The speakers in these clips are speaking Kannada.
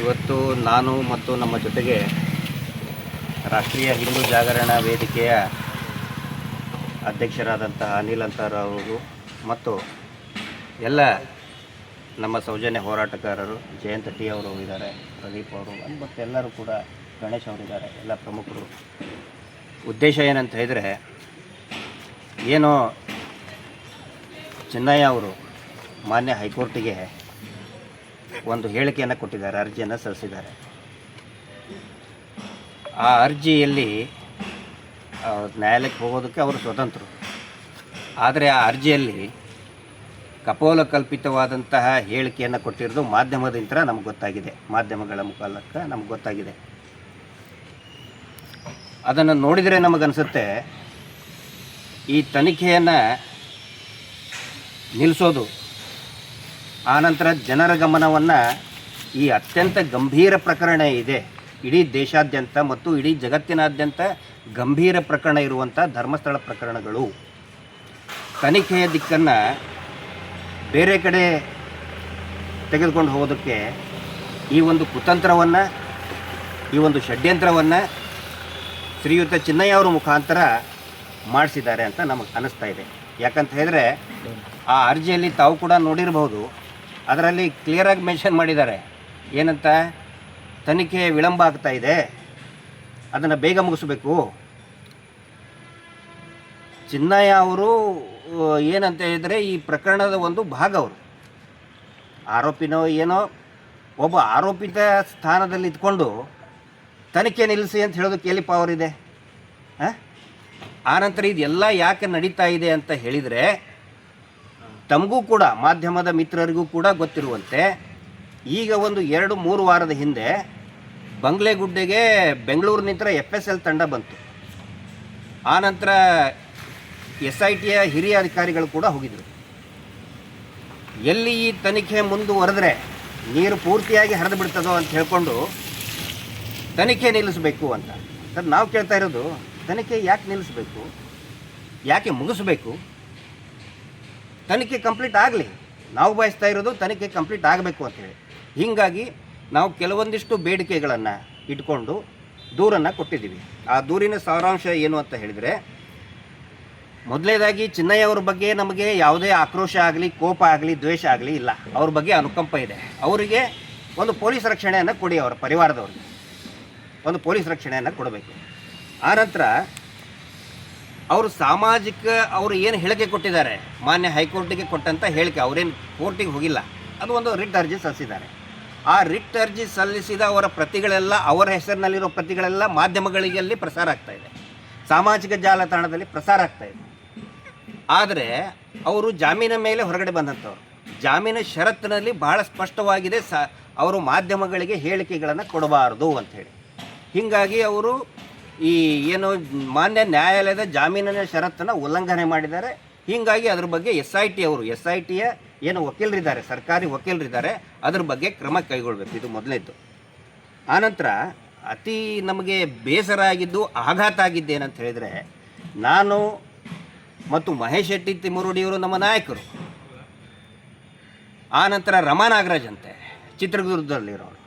ಇವತ್ತು ನಾನು ಮತ್ತು ನಮ್ಮ ಜೊತೆಗೆ ರಾಷ್ಟ್ರೀಯ ಹಿಂದೂ ಜಾಗರಣಾ ವೇದಿಕೆಯ ಅಧ್ಯಕ್ಷರಾದಂತಹ ಅನಿಲ್ ಅಂತಾರ್ ಅವರು ಮತ್ತು ಎಲ್ಲ ನಮ್ಮ ಸೌಜನ್ಯ ಹೋರಾಟಗಾರರು ಜಯಂತ್ ಟಿ ಅವರು ಇದ್ದಾರೆ, ಪ್ರದೀಪ್ ಅವರು ಮತ್ತು ಎಲ್ಲರೂ ಕೂಡ, ಗಣೇಶ್ ಅವರಿದ್ದಾರೆ, ಎಲ್ಲ ಪ್ರಮುಖರು. ಉದ್ದೇಶ ಏನಂತ ಹೇಳಿದರೆ, ಏನು ಚೆನ್ನಯ್ಯ ಅವರು ಮಾನ್ಯ ಹೈಕೋರ್ಟಿಗೆ ಒಂದು ಹೇಳಿಕೆಯನ್ನು ಕೊಟ್ಟಿದ್ದಾರೆ, ಅರ್ಜಿಯನ್ನು ಸಲ್ಲಿಸಿದ್ದಾರೆ. ಆ ಅರ್ಜಿಯಲ್ಲಿ ನ್ಯಾಯಾಲಯಕ್ಕೆ ಹೋಗೋದಕ್ಕೆ ಅವರು ಸ್ವತಂತ್ರರು, ಆದರೆ ಆ ಅರ್ಜಿಯಲ್ಲಿ ಕಪೋಲಕಲ್ಪಿತವಾದಂತಹ ಹೇಳಿಕೆಯನ್ನು ಕೊಟ್ಟಿರೋದು ಮಾಧ್ಯಮದಿಂದ ನಮ್ಗೆ ಗೊತ್ತಾಗಿದೆ, ಮಾಧ್ಯಮಗಳ ಮುಖಾಲಕ ನಮ್ಗೆ ಗೊತ್ತಾಗಿದೆ. ಅದನ್ನು ನೋಡಿದರೆ ನಮಗನ್ಸುತ್ತೆ ಈ ತನಿಖೆಯನ್ನು ನಿಲ್ಲಿಸೋದು, ಆನಂತರ ಜನರ ಗಮನವನ್ನು ಈ ಅತ್ಯಂತ ಗಂಭೀರ ಪ್ರಕರಣ ಇದೆ, ಇಡೀ ದೇಶಾದ್ಯಂತ ಮತ್ತು ಇಡೀ ಜಗತ್ತಿನಾದ್ಯಂತ ಗಂಭೀರ ಪ್ರಕರಣ ಇರುವಂಥ ಧರ್ಮಸ್ಥಳ ಪ್ರಕರಣಗಳು, ತನಿಖೆಯ ದಿಕ್ಕನ್ನು ಬೇರೆ ಕಡೆ ತೆಗೆದುಕೊಂಡು ಹೋಗೋದಕ್ಕೆ ಈ ಒಂದು ಕುತಂತ್ರವನ್ನು, ಈ ಒಂದು ಷಡ್ಯಂತ್ರವನ್ನು ಶ್ರೀಯುತ ಚಿನ್ನಯ್ಯ ಅವರ ಮುಖಾಂತರ ಮಾಡಿಸಿದ್ದಾರೆ ಅಂತ ನಮಗೆ ಅನ್ನಿಸ್ತಾ ಇದೆ. ಯಾಕಂತ ಹೇಳಿದ್ರೆ ಆ ಅರ್ಜಿಯಲ್ಲಿ ತಾವು ಕೂಡ ನೋಡಿರಬಹುದು, ಅದರಲ್ಲಿ ಕ್ಲಿಯರಾಗಿ ಮೆನ್ಷನ್ ಮಾಡಿದ್ದಾರೆ ಏನಂತ, ತನಿಖೆ ವಿಳಂಬ ಆಗ್ತಾ ಇದೆ, ಅದನ್ನು ಬೇಗ ಮುಗಿಸ್ಬೇಕು. ಚಿನ್ನಯ್ಯ ಅವರು ಏನಂತ ಹೇಳಿದರೆ ಈ ಪ್ರಕರಣದ ಒಂದು ಭಾಗ, ಅವರು ಆರೋಪಿನೋ ಏನೋ, ಒಬ್ಬ ಆರೋಪಿತ ಸ್ಥಾನದಲ್ಲಿ ಇದ್ಕೊಂಡು ತನಿಖೆ ನಿಲ್ಲಿಸಿ ಅಂತ ಹೇಳೋದಕ್ಕೆ ಎಲ್ಲಿ ಪವರ್ ಇದೆ? ಆನಂತರ ಇದೆಲ್ಲ ಯಾಕೆ ನಡೀತಾ ಇದೆ ಅಂತ ಹೇಳಿದರೆ, ತಮಗೂ ಕೂಡ ಮಾಧ್ಯಮದ ಮಿತ್ರರಿಗೂ ಕೂಡ ಗೊತ್ತಿರುವಂತೆ ಈಗ ಒಂದು 2-3 ವಾರದ ಹಿಂದೆ ಬಂಗ್ಲೆಗುಡ್ಡೆಗೆ ಬೆಂಗಳೂರಿನಿಂದ FSL ತಂಡ ಬಂತು. ಆನಂತರ SITಯ ಹಿರಿಯ ಅಧಿಕಾರಿಗಳು ಕೂಡ ಹೋಗಿದ್ರು. ಎಲ್ಲಿ ಈ ತನಿಖೆ ಮುಂದುವರೆದ್ರೆ ನೀರು ಪೂರ್ತಿಯಾಗಿ ಹರಿದು ಬಿಡ್ತದೋ ಅಂತ ಹೇಳ್ಕೊಂಡು ತನಿಖೆ ನಿಲ್ಲಿಸಬೇಕು ಅಂತ. ಸರ್, ನಾವು ಕೇಳ್ತಾ ಇರೋದು, ತನಿಖೆ ಯಾಕೆ ನಿಲ್ಲಿಸಬೇಕು, ಯಾಕೆ ಮುಗಿಸ್ಬೇಕು? ತನಿಖೆ ಕಂಪ್ಲೀಟ್ ಆಗಲಿ, ನಾವು ಬಯಸ್ತಾ ಇರೋದು ತನಿಖೆ ಕಂಪ್ಲೀಟ್ ಆಗಬೇಕು ಅಂಥೇಳಿ. ಹೀಗಾಗಿ ನಾವು ಕೆಲವೊಂದಿಷ್ಟು ಬೇಡಿಕೆಗಳನ್ನು ಇಟ್ಕೊಂಡು ದೂರನ್ನು ಕೊಟ್ಟಿದ್ದೀವಿ. ಆ ದೂರಿನ ಸಾರಾಂಶ ಏನು ಅಂತ ಹೇಳಿದರೆ, ಮೊದಲನೇದಾಗಿ ಚಿನ್ನಯ್ಯ ಅವ್ರ ಬಗ್ಗೆ ನಮಗೆ ಯಾವುದೇ ಆಕ್ರೋಶ ಆಗಲಿ, ಕೋಪ ಆಗಲಿ, ದ್ವೇಷ ಆಗಲಿ ಇಲ್ಲ. ಅವ್ರ ಬಗ್ಗೆ ಅನುಕಂಪ ಇದೆ. ಅವರಿಗೆ ಒಂದು ಪೊಲೀಸ್ ರಕ್ಷಣೆಯನ್ನು ಕೊಡಿ, ಅವರ ಪರಿವಾರದವ್ರಿಗೆ ಒಂದು ಪೊಲೀಸ್ ರಕ್ಷಣೆಯನ್ನು ಕೊಡಬೇಕು. ಆನಂತರ ಅವರು ಸಾಮಾಜಿಕ, ಅವರು ಏನು ಹೇಳಿಕೆ ಕೊಟ್ಟಿದ್ದಾರೆ, ಮಾನ್ಯ ಹೈಕೋರ್ಟಿಗೆ ಕೊಟ್ಟಂಥ ಹೇಳಿಕೆ, ಅವರೇನು ಕೋರ್ಟಿಗೆ ಹೋಗಿಲ್ಲ, ಅದು ಒಂದು ರಿಟ್ ಅರ್ಜಿ ಸಲ್ಲಿಸಿದ್ದಾರೆ. ಆ ರಿಟ್ ಅರ್ಜಿ ಸಲ್ಲಿಸಿದ ಅವರ ಪ್ರತಿಗಳೆಲ್ಲ, ಅವರ ಹೆಸರಿನಲ್ಲಿರೋ ಪ್ರತಿಗಳೆಲ್ಲ ಮಾಧ್ಯಮಗಳಿಗೆ ಪ್ರಸಾರ ಆಗ್ತಾಯಿದೆ, ಸಾಮಾಜಿಕ ಜಾಲತಾಣದಲ್ಲಿ ಪ್ರಸಾರ ಆಗ್ತಾಯಿದೆ. ಆದರೆ ಅವರು ಜಾಮೀನಿನ ಮೇಲೆ ಹೊರಗಡೆ ಬಂದಂಥವ್ರು, ಜಾಮೀನು ಷರತ್ತಿನಲ್ಲಿ ಬಹಳ ಸ್ಪಷ್ಟವಾಗಿದೆ, ಅವರು ಮಾಧ್ಯಮಗಳಿಗೆ ಹೇಳಿಕೆಗಳನ್ನು ಕೊಡಬಾರದು ಅಂಥೇಳಿ. ಹೀಗಾಗಿ ಅವರು ಈ ಏನು ಮಾನ್ಯ ನ್ಯಾಯಾಲಯದ ಜಾಮೀನಿನ ಷರತ್ತನ್ನು ಉಲ್ಲಂಘನೆ ಮಾಡಿದ್ದಾರೆ. ಹೀಗಾಗಿ ಅದ್ರ ಬಗ್ಗೆ SITಯ ಏನು ವಕೀಲರಿದ್ದಾರೆ, ಸರ್ಕಾರಿ ವಕೀಲರಿದ್ದಾರೆ, ಅದ್ರ ಬಗ್ಗೆ ಕ್ರಮ ಕೈಗೊಳ್ಳಬೇಕು. ಇದು ಮೊದಲನೇದ್ದು. ಆನಂತರ ಅತಿ ನಮಗೆ ಬೇಸರ ಆಗಿದ್ದು, ಆಘಾತ ಆಗಿದ್ದೇನಂತ ಹೇಳಿದರೆ, ನಾನು ಮತ್ತು ಮಹೇಶ್ ಶೆಟ್ಟಿ ತಿಮ್ಮರುಡಿಯವರು ನಮ್ಮ ನಾಯಕರು, ಆನಂತರ ರಮಾ ನಾಗರಾಜ್ ಅಂತೆ ಚಿತ್ರದುರ್ಗದಲ್ಲಿರೋರು,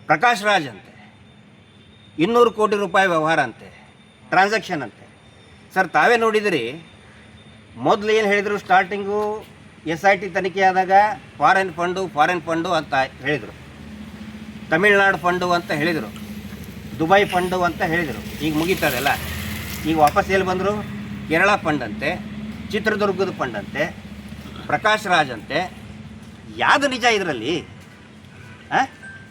ಪ್ರಕಾಶ್ ರಾಜ್ ಅಂತೆ 200 ಕೋಟಿ ರೂಪಾಯಿ ವ್ಯವಹಾರ ಅಂತೆ, ಟ್ರಾನ್ಸಾಕ್ಷನ್ ಅಂತೆ. ಸರ್, ತಾವೇ ನೋಡಿದಿರಿ, ಮೊದಲು ಏನು ಹೇಳಿದರು, ಸ್ಟಾರ್ಟಿಂಗು SIT ತನಿಖೆ ಆದಾಗ ಫಾರಿನ್ ಫಂಡು ಅಂತ ಹೇಳಿದರು, ತಮಿಳ್ನಾಡು ಫಂಡು ಅಂತ ಹೇಳಿದರು, ದುಬೈ ಫಂಡು ಅಂತ ಹೇಳಿದರು. ಈಗ ಮುಗೀತದೆಲ್ಲ. ಈಗ ವಾಪಸ್ ಎಲ್ಲಿ ಬಂದರು? ಕೇರಳ ಫಂಡ್ ಅಂತೆ, ಚಿತ್ರದುರ್ಗದ ಫಂಡ್ ಅಂತೆ, ಪ್ರಕಾಶ್ ರಾಜ್ ಅಂತೆ. ಯಾವುದು ನಿಜ ಇದರಲ್ಲಿ?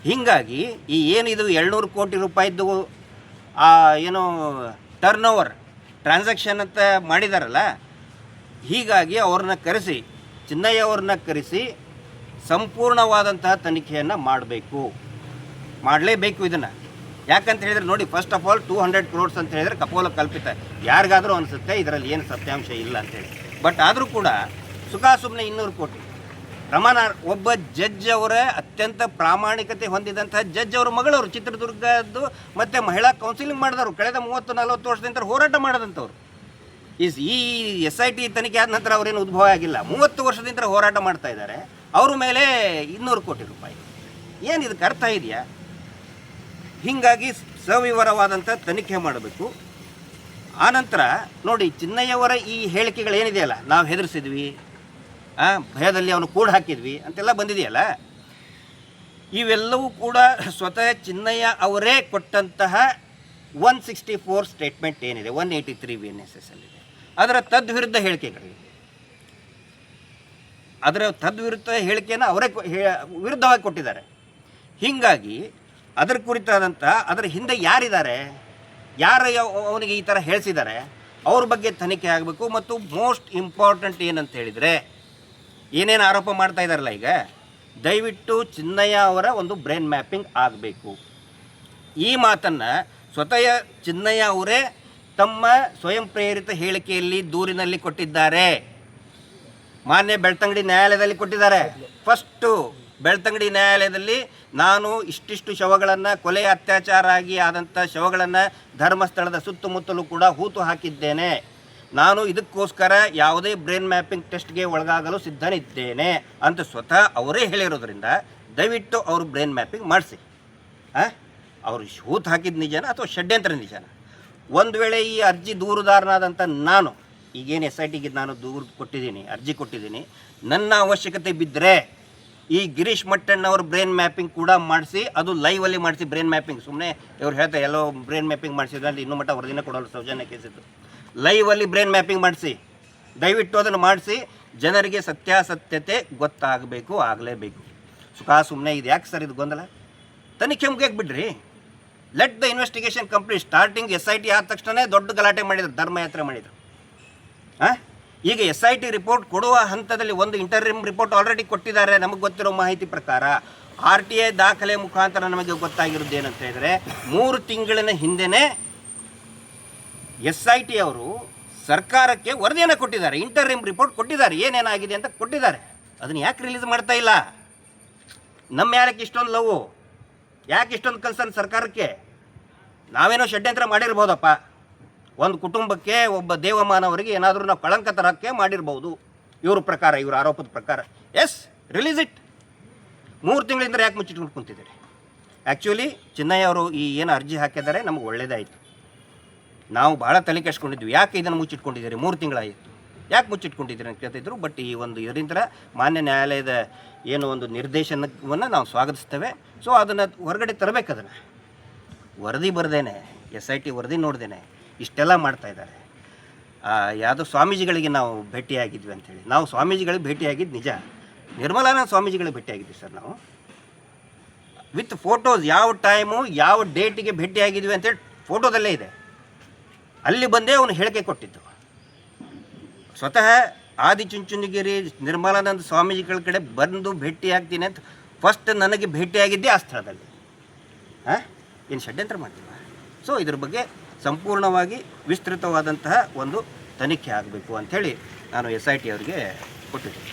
ಹೀಗಾಗಿ ಈ ಏನಿದು 200 ಕೋಟಿ ರೂಪಾಯಿದ್ದು ಏನು ಟರ್ನ್ ಓವರ್ ಟ್ರಾನ್ಸಾಕ್ಷನ್ ಅಂತ ಮಾಡಿದಾರಲ್ಲ, ಹೀಗಾಗಿ ಅವ್ರನ್ನ ಕರೆಸಿ, ಚಿನ್ನಯ್ಯ ಅವ್ರನ್ನ ಕರೆಸಿ ಸಂಪೂರ್ಣವಾದಂತಹ ತನಿಖೆಯನ್ನು ಮಾಡಲೇಬೇಕು ಇದನ್ನು. ಯಾಕಂತ ಹೇಳಿದರೆ ನೋಡಿ, ಫಸ್ಟ್ ಆಫ್ ಆಲ್ 200 crores ಅಂತ ಹೇಳಿದರೆ ಕಪೋಲ ಕಲ್ಪಿತ, ಯಾರಿಗಾದರೂ ಅನಿಸುತ್ತೆ ಇದರಲ್ಲಿ ಏನು ಸತ್ಯಾಂಶ ಇಲ್ಲ ಅಂತೇಳಿ. ಬಟ್ ಆದರೂ ಕೂಡ ಸುಮ್ಮನೆ 200 ಕೋಟಿ. ಒಬ್ಬ ಜಡ್ಜ್ ಅವರ ಅತ್ಯಂತ ಪ್ರಾಮಾಣಿಕತೆ ಹೊಂದಿದಂತಹ ಜಡ್ಜ್ ಅವರ ಮಗಳವರು, ಚಿತ್ರದುರ್ಗದ್ದು ಮತ್ತು ಮಹಿಳಾ ಕೌನ್ಸಿಲಿಂಗ್ ಮಾಡಿದವರು, ಕಳೆದ 30-40 ವರ್ಷದಿಂದ ಹೋರಾಟ ಮಾಡಿದಂಥವ್ರು. ಈ SIT ತನಿಖೆ ಆದ ನಂತರ ಅವರೇನು ಉದ್ಭವ ಆಗಿಲ್ಲ, 30 ವರ್ಷದಿಂದ ಹೋರಾಟ ಮಾಡ್ತಾ ಇದ್ದಾರೆ. ಅವ್ರ ಮೇಲೆ 200 ಕೋಟಿ ರೂಪಾಯಿ. ಏನು ಇದಕ್ಕೆ ಅರ್ಥ ಇದೆಯಾ? ಹೀಗಾಗಿ ಸವಿವರವಾದಂಥ ತನಿಖೆ ಮಾಡಬೇಕು. ಆನಂತರ ನೋಡಿ, ಚಿನ್ನಯ್ಯವರ ಈ ಹೇಳಿಕೆಗಳೇನಿದೆಯಲ್ಲ, ನಾವು ಹೆದರಿಸಿದ್ವಿ, ಭಯದಲ್ಲಿ ಅವನು ಕೂಡ ಹಾಕಿದ್ವಿ ಅಂತೆಲ್ಲ ಬಂದಿದೆಯಲ್ಲ, ಇವೆಲ್ಲವೂ ಕೂಡ ಸ್ವತಃ ಚಿನ್ನಯ್ಯ ಅವರೇ ಕೊಟ್ಟಂತಹ 164 ಸ್ಟೇಟ್ಮೆಂಟ್ ಏನಿದೆ, 183 BNSS ಅಲ್ಲಿದೆ, ಅದರ ತದ್ವಿರುದ್ಧ ಹೇಳಿಕೆಗಳಿವೆ. ಅದರ ತದ್ವಿರುದ್ಧ ಹೇಳಿಕೆಯನ್ನು ಅವರೇ ವಿರುದ್ಧವಾಗಿ ಕೊಟ್ಟಿದ್ದಾರೆ. ಹೀಗಾಗಿ ಅದರ ಕುರಿತಾದಂಥ ಅದರ ಹಿಂದೆ ಯಾರಿದ್ದಾರೆ, ಯಾರು ಅವನಿಗೆ ಈ ಥರ ಹೇಳಿಸಿದ್ದಾರೆ, ಅವ್ರ ಬಗ್ಗೆ ತನಿಖೆ ಆಗಬೇಕು. ಮತ್ತು ಮೋಸ್ಟ್ ಇಂಪಾರ್ಟೆಂಟ್ ಏನಂತ ಹೇಳಿದರೆ, ಏನೇನು ಆರೋಪ ಮಾಡ್ತಾ ಇದ್ದಾರಲ್ಲ ಈಗ, ದಯವಿಟ್ಟು ಚಿನ್ನಯ್ಯ ಅವರ ಒಂದು ಬ್ರೈನ್ ಮ್ಯಾಪಿಂಗ್ ಆಗಬೇಕು. ಈ ಮಾತನ್ನು ಸ್ವತಃ ಚಿನ್ನಯ್ಯ ಅವರೇ ತಮ್ಮ ಸ್ವಯಂ ಪ್ರೇರಿತ ಹೇಳಿಕೆಯಲ್ಲಿ ದೂರಿನಲ್ಲಿ ಕೊಟ್ಟಿದ್ದಾರೆ. ಮಾನ್ಯ ಬೆಳ್ತಂಗಡಿ ನ್ಯಾಯಾಲಯದಲ್ಲಿ ಕೊಟ್ಟಿದ್ದಾರೆ. ಫಸ್ಟು ಬೆಳ್ತಂಗಡಿ ನ್ಯಾಯಾಲಯದಲ್ಲಿ ನಾನು ಇಷ್ಟಿಷ್ಟು ಶವಗಳನ್ನು, ಕೊಲೆ ಅತ್ಯಾಚಾರ ಆಗಿ ಆದಂಥ ಶವಗಳನ್ನು ಧರ್ಮಸ್ಥಳದ ಸುತ್ತಮುತ್ತಲೂ ಕೂಡ ಹೂತು ಹಾಕಿದ್ದೇನೆ. ನಾನು ಇದಕ್ಕೋಸ್ಕರ ಯಾವುದೇ ಬ್ರೈನ್ ಮ್ಯಾಪಿಂಗ್ ಟೆಸ್ಟ್ಗೆ ಒಳಗಾಗಲು ಸಿದ್ಧನಿದ್ದೇನೆ ಅಂತ ಸ್ವತಃ ಅವರೇ ಹೇಳಿರೋದ್ರಿಂದ ದಯವಿಟ್ಟು ಅವರು ಬ್ರೈನ್ ಮ್ಯಾಪಿಂಗ್ ಮಾಡಿಸಿ. ಅವರು ಹೂತು ಹಾಕಿದ ನಿಜನ ಅಥವಾ ಷಡ್ಯಂತ್ರ ನಿಜನ? ಒಂದು ವೇಳೆ ಈ ಅರ್ಜಿ ದೂರುದಾರನಾದಂಥ ನಾನು ಈಗೇನು SITಗೆ ನಾನು ದೂರು ಕೊಟ್ಟಿದ್ದೀನಿ, ಅರ್ಜಿ ಕೊಟ್ಟಿದ್ದೀನಿ, ನನ್ನ ಅವಶ್ಯಕತೆ ಬಿದ್ದರೆ ಈ ಗಿರೀಶ್ ಮಟ್ಟಣ್ಣವ್ರ ಬ್ರೈನ್ ಮ್ಯಾಪಿಂಗ್ ಕೂಡ ಮಾಡಿಸಿ, ಅದು ಲೈವಲ್ಲಿ ಮಾಡಿಸಿ ಬ್ರೈನ್ ಮ್ಯಾಪಿಂಗ್. ಸುಮ್ಮನೆ ಇವ್ರು ಹೇಳ್ತಾರೆ ಎಲ್ಲೋ ಬ್ರೈನ್ ಮ್ಯಾಪಿಂಗ್ ಮಾಡಿಸಿದ್ರೆ ಅಲ್ಲಿ ಇನ್ನೂ ಮಟ್ಟ ವರದಿನ ಕೊಡೋಲ್ಲ ಸೌಜನ್ಯ ಕೇಸಿದ್ದು. ಲೈವಲ್ಲಿ ಬ್ರೈನ್ ಮ್ಯಾಪಿಂಗ್ ಮಾಡಿಸಿ, ದಯವಿಟ್ಟು ಅದನ್ನು ಮಾಡಿಸಿ, ಜನರಿಗೆ ಸತ್ಯಾಸತ್ಯತೆ ಗೊತ್ತಾಗಬೇಕು, ಆಗಲೇಬೇಕು. ಸುಮ್ಮನೆ ಇದು ಯಾಕೆ ಸರ್ ಇದು ಗೊಂದಲ? ತನಿಖೆ ಮುಗಿಯಕ್ಕೆ ಬಿಡ್ರಿ. Let the investigation complete. Starting SIT ಆದ ತಕ್ಷಣ ದೊಡ್ಡ ಗಲಾಟೆ ಮಾಡಿದ್ರು, ಧರ್ಮಯಾತ್ರೆ ಮಾಡಿದರು. ಈಗ SIT ರಿಪೋರ್ಟ್ ಕೊಡುವ ಹಂತದಲ್ಲಿ ಒಂದು ಇಂಟರಿಮ್ ರಿಪೋರ್ಟ್ ಆಲ್ರೆಡಿ ಕೊಟ್ಟಿದ್ದಾರೆ. ನಮಗೆ ಗೊತ್ತಿರೋ ಮಾಹಿತಿ ಪ್ರಕಾರ RTI ದಾಖಲೆ ಮುಖಾಂತರ ನಮಗೆ ಗೊತ್ತಾಗಿರೋದು ಏನಂತ ಹೇಳಿದರೆ, 3 ತಿಂಗಳಿನ ಹಿಂದೆಯೇ SIT ಅವರು ಸರ್ಕಾರಕ್ಕೆ ವರದಿಯನ್ನು ಕೊಟ್ಟಿದ್ದಾರೆ, ಇಂಟರಿಮ್ ರಿಪೋರ್ಟ್ ಕೊಟ್ಟಿದ್ದಾರೆ, ಏನೇನಾಗಿದೆ ಅಂತ ಕೊಟ್ಟಿದ್ದಾರೆ. ಅದನ್ನು ಯಾಕೆ ರಿಲೀಸ್ ಮಾಡ್ತಾ ಇಲ್ಲ? ನಮ್ಮ ಯಾರಕ್ಕೆ ಇಷ್ಟೊಂದು ಲವ್, ಯಾಕೆ ಇಷ್ಟೊಂದು ಕನ್ಸರ್ನ್ ಸರ್ಕಾರಕ್ಕೆ? ನಾವೇನೋ ಷಡ್ಯಂತ್ರ ಮಾಡಿರ್ಬೋದಪ್ಪ, ಒಂದು ಕುಟುಂಬಕ್ಕೆ, ಒಬ್ಬ ದೇವಮಾನವರಿಗೆ ಏನಾದರೂ ನಾವು ಕಳಂಕ ತರಕ್ಕೆ ಮಾಡಿರ್ಬೋದು ಇವ್ರ ಪ್ರಕಾರ, ಇವ್ರ ಆರೋಪದ ಪ್ರಕಾರ. S, release it. 3 ತಿಂಗಳಿಂದ ಯಾಕೆ ಮುಚ್ಚಿಟ್ಕೊಂಡು ಕುಂತಿದ್ದೀರಿ? ಆ್ಯಕ್ಚುಲಿ ಚಿನ್ನಯ್ಯ ಅವರು ಈ ಏನು ಅರ್ಜಿ ಹಾಕಿದ್ದಾರೆ ನಮಗೆ ಒಳ್ಳೆಯದಾಯಿತು. ನಾವು ಭಾಳ ತಲೆ ಕೆಡಿಸ್ಕೊಂಡಿದ್ವಿ, ಯಾಕೆ ಇದನ್ನು ಮುಚ್ಚಿಟ್ಕೊಂಡಿದ್ದೀರಿ, 3 ತಿಂಗಳಾಯಿತು, ಯಾಕೆ ಮುಚ್ಚಿಟ್ಕೊಂಡಿದ್ದೀರಿ ಅಂತ ಕೇಳ್ತಿದ್ರು. ಬಟ್ ಈ ಒಂದು ಇದರಿಂದ ಮಾನ್ಯ ನ್ಯಾಯಾಲಯದ ಏನು ಒಂದು ನಿರ್ದೇಶನವನ್ನು ನಾವು ಸ್ವಾಗತಿಸ್ತೇವೆ. ಸೊ ಅದನ್ನು ಹೊರಗಡೆ ತರಬೇಕು. ಅದನ್ನು ವರದಿ ಬರ್ದೇನೆ, SIT ವರದಿ ನೋಡ್ದೇನೆ ಇಷ್ಟೆಲ್ಲ ಮಾಡ್ತಾಯಿದ್ದಾರೆ. ಯಾವುದೋ ಸ್ವಾಮೀಜಿಗಳಿಗೆ ನಾವು ಭೇಟಿಯಾಗಿದ್ವಿ ಅಂಥೇಳಿ. ನಾವು ಸ್ವಾಮೀಜಿಗಳಿಗೆ ಭೇಟಿಯಾಗಿದ್ದು ನಿಜ, ನಿರ್ಮಲಾನಂದ ಸ್ವಾಮೀಜಿಗಳಿಗೆ ಭೇಟಿಯಾಗಿದ್ವಿ ಸರ್ ನಾವು, ವಿತ್ ಫೋಟೋಸ್. ಯಾವ ಟೈಮು, ಯಾವ ಡೇಟಿಗೆ ಭೇಟಿಯಾಗಿದ್ವಿ ಅಂತೇಳಿ ಫೋಟೋದಲ್ಲೇ ಇದೆ. ಅಲ್ಲಿ ಬಂದೇ ಅವನು ಹೇಳಿಕೆ ಕೊಟ್ಟಿದ್ದು. ಸ್ವತಃ ಆದಿಚುಂಚನಗಿರಿ ನಿರ್ಮಲಾನಂದ ಸ್ವಾಮೀಜಿಗಳ ಕಡೆ ಬಂದು ಭೇಟಿಯಾಗ್ತೀನಿ ಅಂತ ಫಸ್ಟ್ ನನಗೆ ಭೇಟಿಯಾಗಿದ್ದೇ ಆ ಸ್ಥಳದಲ್ಲಿ. ಏನು ಷಡ್ಯಂತ್ರ ಮಾಡ್ತೀವ? ಸೊ ಇದ್ರ ಬಗ್ಗೆ ಸಂಪೂರ್ಣವಾಗಿ ವಿಸ್ತೃತವಾದಂತಹ ಒಂದು ತನಿಖೆ ಆಗಬೇಕು ಅಂಥೇಳಿ ನಾನು SIT ಅವರಿಗೆ ಕೊಟ್ಟಿದ್ದೀನಿ.